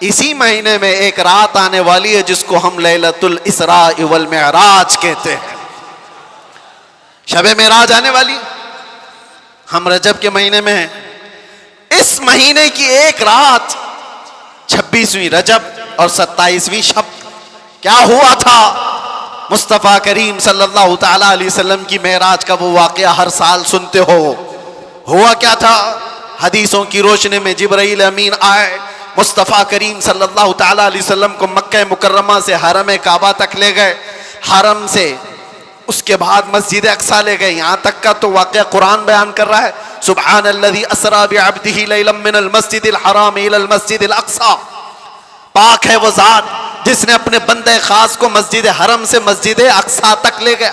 اسی مہینے میں ایک رات آنے والی ہے جس کو ہم لیلۃ الاسراء والمعراج کہتے ہیں. شب معراج آنے والی. ہم رجب کے مہینے میں ہیں. اس مہینے کی ایک رات 26ویں رجب اور 27ویں شب کیا ہوا تھا؟ مصطفیٰ کریم صلی اللہ تعالی علیہ وسلم کی معراج کا وہ واقعہ ہر سال سنتے ہو. ہوا کیا تھا؟ حدیثوں کی روشنی میں جبرائیل امین آئے, مصطفیٰ کریم صلی اللہ تعالی علیہ وسلم کو مکہ مکرمہ سے حرم کعبہ تک لے گئے, حرم سے اس کے بعد مسجد اقصیٰ لے گئے. یہاں تک کا تو واقعہ قرآن بیان کر رہا ہے, سبحان الذی اسریٰ بعبدہ لیلا من المسجد الحرام الی المسجد الاقصیٰ. پاک ہے وہ ذات جس نے اپنے بندے خاص کو مسجد حرم سے مسجد اقصیٰ تک لے گیا.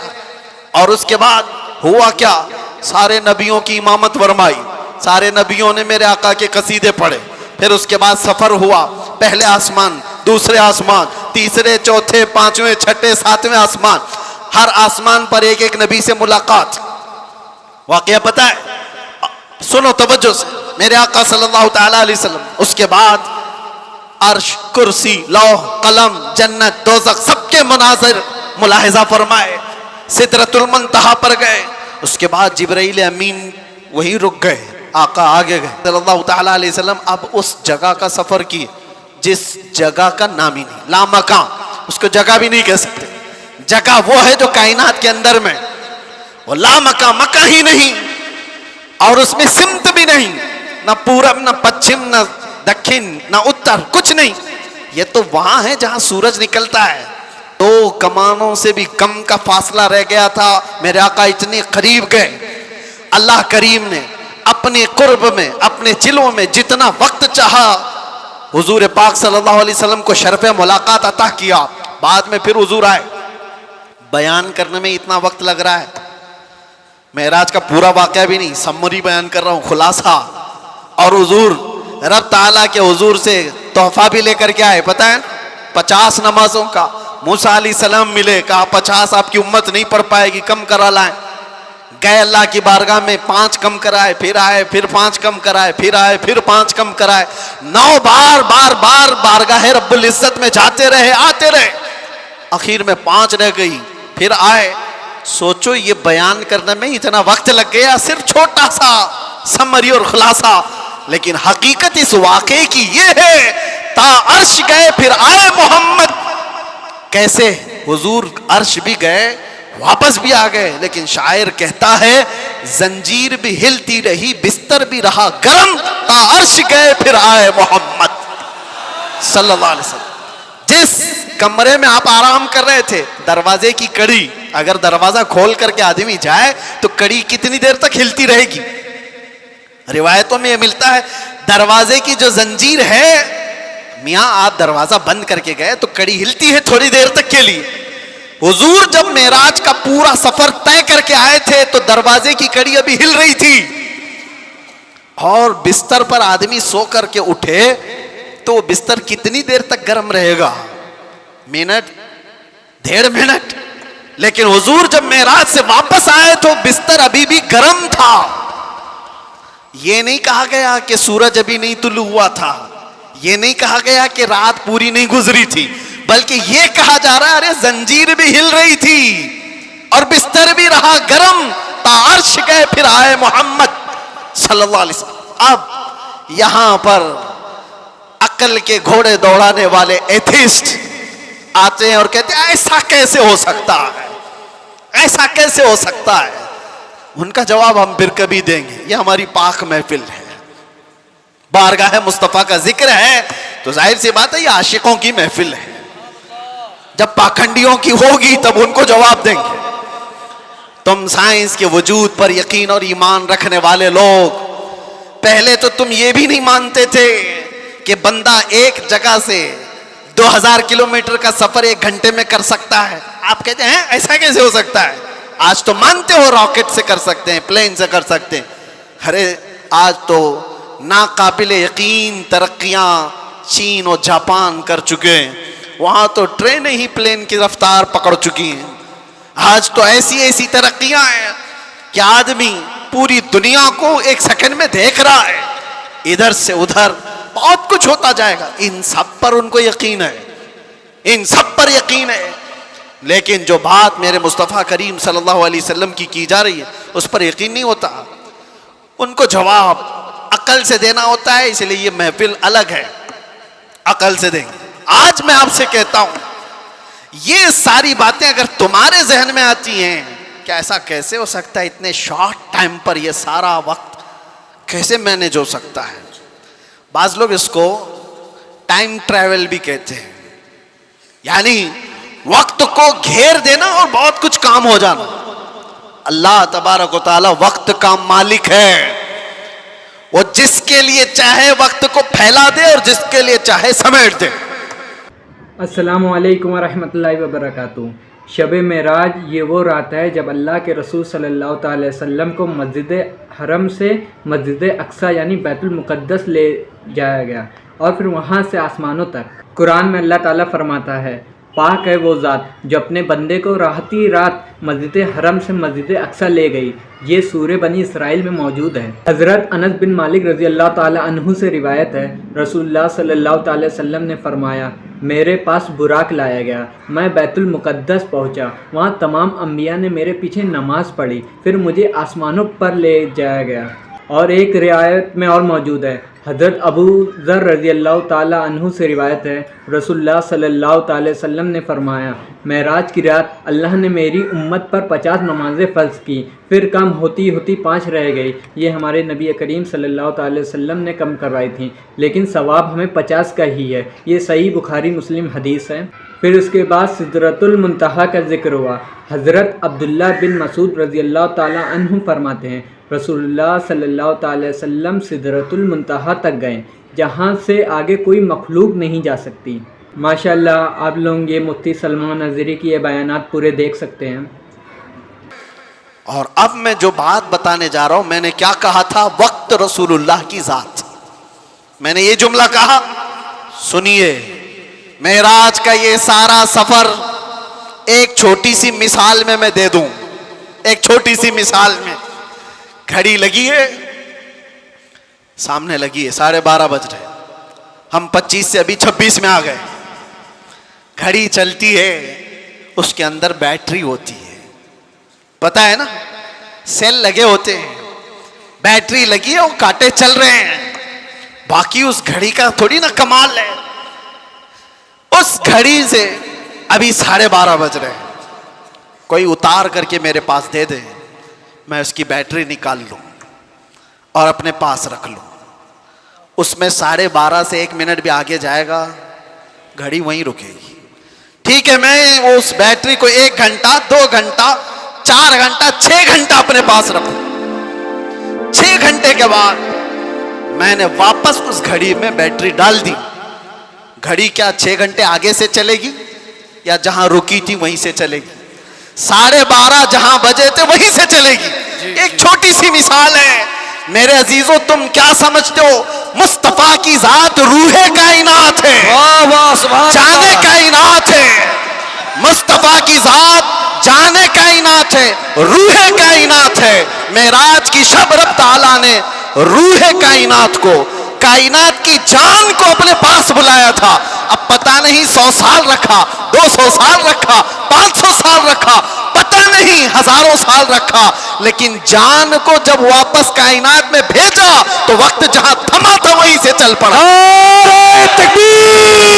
اور اس کے بعد ہوا کیا؟ سارے نبیوں کی امامت فرمائی, سارے نبیوں نے میرے آقا کے قصیدے پڑھے. پھر اس کے بعد سفر ہوا, پہلے آسمان, دوسرے آسمان, تیسرے, چوتھے, پانچویں, چھٹے, ساتویں آسمان. ہر آسمان پر ایک ایک نبی سے ملاقات. واقعہ پتہ ہے؟ سنو توجہ سے, میرے آقا صلی اللہ تعالی علیہ وسلم اس کے بعد عرش, کرسی, لوح, قلم, جنت, دوزخ سب کے مناظر ملاحظہ فرمائے. سدرۃ المنتہا پر گئے. اس کے بعد جبرائیل امین وہیں رک گئے, آقا آگے گئے صلی اللہ تعالی علیہ وسلم. اب اس جگہ کا سفر کی جس جگہ کا نام ہی نہیں, لامکان, اس کو جگہ بھی نہیں کہہ سکتے. جگہ وہ ہے جو کائنات کے اندر میں, وہ لامکان, مکہ ہی نہیں, اور اس میں سمت بھی نہیں, نہ پورب, نہ پچھم, نہ دکھن, نہ اتر, کچھ نہیں. یہ تو وہاں ہے جہاں سورج نکلتا ہے. 2 کمانوں سے بھی کم کا فاصلہ رہ گیا تھا. میرے آقا اتنے قریب گئے. اللہ کریم نے اپنے قرب میں, اپنے جلووں میں جتنا وقت چاہا حضور پاک صلی اللہ علیہ وسلم کو شرف ملاقات عطا کیا. بعد میں پھر حضور آئے. بیان کرنے میں اتنا وقت لگ رہا ہے, معراج کا پورا واقعہ بھی نہیں, سمری بیان کر رہا ہوں, خلاصہ. اور حضور رب تعالیٰ کے حضور سے تحفہ بھی لے کر کے آئے, پتہ ہے 50 نمازوں کا. موسیٰ علیہ السلام ملے, کہا 50 آپ کی امت نہیں پڑھ پائے گی, کم کرا لائیں. گئے اللہ کی بارگاہ میں, 5 کم کرائے, پھر آئے, پھر 5 کم کرائے, پھر آئے, پھر 5 کم کرائے. 9 بار بار بار بارگاہ رب العزت میں جاتے رہے, آتے رہے. آخر میں 5 رہ گئی, پھر آئے. سوچو یہ بیان کرنے میں اتنا وقت لگ گیا, صرف چھوٹا سا سمری اور خلاصہ. لیکن حقیقت اس واقعے کی یہ ہے, تا عرش گئے پھر آئے محمد. کیسے؟ حضور عرش بھی گئے, واپس بھی آ گئے. لیکن شاعر کہتا ہے زنجیر بھی ہلتی رہی, بستر بھی رہا گرم, تا عرش گئے پھر آئے محمد صلی اللہ علیہ وسلم. جس کمرے میں آپ آرام کر رہے تھے, دروازے کی کڑی, اگر دروازہ کھول کر کے آدمی جائے تو کڑی کتنی دیر تک ہلتی رہے گی؟ روایتوں میں یہ ملتا ہے دروازے کی جو زنجیر ہے, میاں آپ دروازہ بند کر کے گئے تو کڑی ہلتی ہے تھوڑی دیر تک کے لیے. حضور جب معراج کا پورا سفر طے کر کے آئے تھے تو دروازے کی کڑی ابھی ہل رہی تھی. اور بستر پر آدمی سو کر کے اٹھے تو وہ بستر کتنی دیر تک گرم رہے گا؟ Minute, 1.5 minute. لیکن حضور جب معراج سے واپس آئے تو بستر ابھی بھی گرم تھا. یہ نہیں کہا گیا کہ سورج ابھی نہیں طلوع ہوا تھا, یہ نہیں کہا گیا کہ رات پوری نہیں گزری تھی, بلکہ یہ کہا جا رہا ہے ارے زنجیر بھی ہل رہی تھی اور بستر بھی رہا گرم, تا عرش گئے پھر آئے محمد صلی اللہ علیہ وسلم. اب یہاں پر عقل کے گھوڑے دوڑانے والے ایتھیسٹ آتے ہیں اور کہتے ہیں ایسا کیسے ہو سکتا ہے, ایسا کیسے ہو سکتا ہے. ان کا جواب ہم پھر کبھی دیں گے. یہ ہماری پاک محفل ہے, بارگاہ مصطفیٰ کا ذکر ہے, تو ظاہر سی بات ہے یہ عاشقوں کی محفل ہے. جب پاکھنڈیوں کی ہوگی تب ان کو جواب دیں گے. تم سائنس کے وجود پر یقین اور ایمان رکھنے والے لوگ, پہلے تو تم یہ بھی نہیں مانتے تھے کہ بندہ ایک جگہ سے 2000 کلومیٹر کا سفر 1 گھنٹے میں کر سکتا ہے. آپ کہتے ہیں ایسا کیسے ہو سکتا ہے؟ آج تو مانتے ہو راکٹ سے کر سکتے ہیں, پلین سے کر سکتے ہیں. ارے آج تو ناقابل یقین ترقیاں چین اور جاپان کر چکے ہیں, وہاں تو ٹرینیں ہی پلین کی رفتار پکڑ چکی ہیں. آج تو ایسی ایسی ترقیاں ہیں کہ آدمی پوری دنیا کو 1 سیکنڈ میں دیکھ رہا ہے, ادھر سے ادھر بہت کچھ ہوتا جائے گا. ان سب پر ان کو یقین ہے, ان سب پر یقین ہے, لیکن جو بات میرے مصطفیٰ کریم صلی اللہ علیہ وسلم کی جا رہی ہے اس پر یقین نہیں ہوتا. ان کو جواب عقل سے دینا ہوتا ہے, اس لیے یہ محفل الگ ہے, عقل سے دیں گے. آج میں آپ سے کہتا ہوں, یہ ساری باتیں اگر تمہارے ذہن میں آتی ہیں کہ ایسا کیسے ہو سکتا ہے, اتنے شارٹ ٹائم پر یہ سارا وقت کیسے مینیج ہو سکتا ہے. بعض لوگ اس کو ٹائم ٹریول بھی کہتے ہیں, یعنی وقت کو گھیر دینا اور بہت کچھ کام ہو جانا. اللہ تبارک و تعالی وقت کا مالک ہے, وہ جس کے لیے چاہے وقت کو پھیلا دے اور جس کے لیے چاہے سمیٹ دے. السلام علیکم ورحمۃ اللہ وبرکاتہ. شب معراج یہ وہ رات ہے جب اللہ کے رسول صلی اللہ تعالی وسلم کو مسجد حرم سے مسجد اقصی یعنی بیت المقدس لے جایا گیا اور پھر وہاں سے آسمانوں تک. قرآن میں اللہ تعالیٰ فرماتا ہے, پاک ہے وہ ذات جو اپنے بندے کو راحتی رات مسجد حرم سے مسجد اقصی لے گئی. یہ سورہ بنی اسرائیل میں موجود ہے. حضرت انس بن مالک رضی اللہ تعالی عنہ سے روایت ہے, رسول اللہ صلی اللہ تعالی وسلم نے فرمایا, میرے پاس براق لایا گیا, میں بیت المقدس پہنچا, وہاں تمام انبیاء نے میرے پیچھے نماز پڑھی, پھر مجھے آسمانوں پر لے جایا گیا. اور ایک روایت میں اور موجود ہے, حضرت ابو ذر رضی اللہ تعالیٰ عنہ سے روایت ہے, رسول اللہ صلی اللہ تعالی وسلم نے فرمایا, معراج کی رات اللہ نے میری امت پر 50 نمازیں فرض کی, پھر کم ہوتی ہوتی 5 رہ گئی. یہ ہمارے نبی کریم صلی اللہ تعالی وسلم نے کم کروائی تھیں, لیکن ثواب ہمیں 50 کا ہی ہے. یہ صحیح بخاری مسلم حدیث ہے. پھر اس کے بعد سدرۃ المنتہا کا ذکر ہوا. حضرت عبداللہ بن مسعود رضی اللہ تعالیٰ عنہ فرماتے ہیں, رسول اللہ صلی اللہ تعالی وسلم سدرۃ المنتہا تک گئے جہاں سے آگے کوئی مخلوق نہیں جا سکتی. ماشاءاللہ آپ لوگ یہ مفتی سلمان نظری کی یہ بیانات پورے دیکھ سکتے ہیں. اور اب میں جو بات بتانے جا رہا ہوں, میں نے کیا کہا تھا, وقت رسول اللہ کی ذات. میں نے یہ جملہ کہا, سنیے, معراج کا یہ سارا سفر ایک چھوٹی سی مثال میں دے دوں. ایک چھوٹی سی مثال میں, گھڑی لگی ہے سامنے, لگی ہے 12:30 بج رہے, ہم 25 سے ابھی 26 میں آ گئے. گھڑی چلتی ہے, اس کے اندر بیٹری ہوتی ہے, پتا ہے نا, سیل لگے ہوتے ہیں, بیٹری لگی ہے, وہ کانٹے چل رہے ہیں. باقی اس گھڑی کا تھوڑی نا کمال ہے. اس گھڑی سے ابھی 12:30 بج رہے ہیں, کوئی اتار کر کے میرے پاس دے دے, میں اس کی بیٹری نکال لوں اور اپنے پاس رکھ لوں. اس میں 12:30 سے 1 منٹ بھی آگے جائے گا, گھڑی وہیں رکے گی. ٹھیک ہے, میں اس بیٹری کو 1 گھنٹہ 2 گھنٹہ 4 گھنٹہ 6 گھنٹہ اپنے پاس رکھوں. 6 گھنٹے کے بعد میں نے واپس اس گھڑی میں بیٹری ڈال دی. گھڑی کیا 6 گھنٹے آگے سے چلے گی یا جہاں رکی تھی وہیں سے چلے گی؟ 12:30 جہاں بجے تھے وہیں سے چلے گی. ایک چھوٹی سی مثال ہے. میرے عزیزو, تم کیا سمجھتے ہو, مصطفیٰ کی ذات روح کائنات ہے, جان کائنات ہے. مصطفیٰ کی ذات جان کائنات ہے, روح کائنات ہے. معراج کی شب رب تعالیٰ نے روح کائنات کو, کائنات کی جان کو اپنے پاس بلایا تھا. اب پتہ نہیں 100 سال رکھا, 200 سال رکھا, 500 سال رکھا, پتہ نہیں ہزاروں سال رکھا, لیکن جان کو جب واپس کائنات میں بھیجا تو وقت جہاں تھما تھا وہیں سے چل پڑا. نعرہ تکبیر.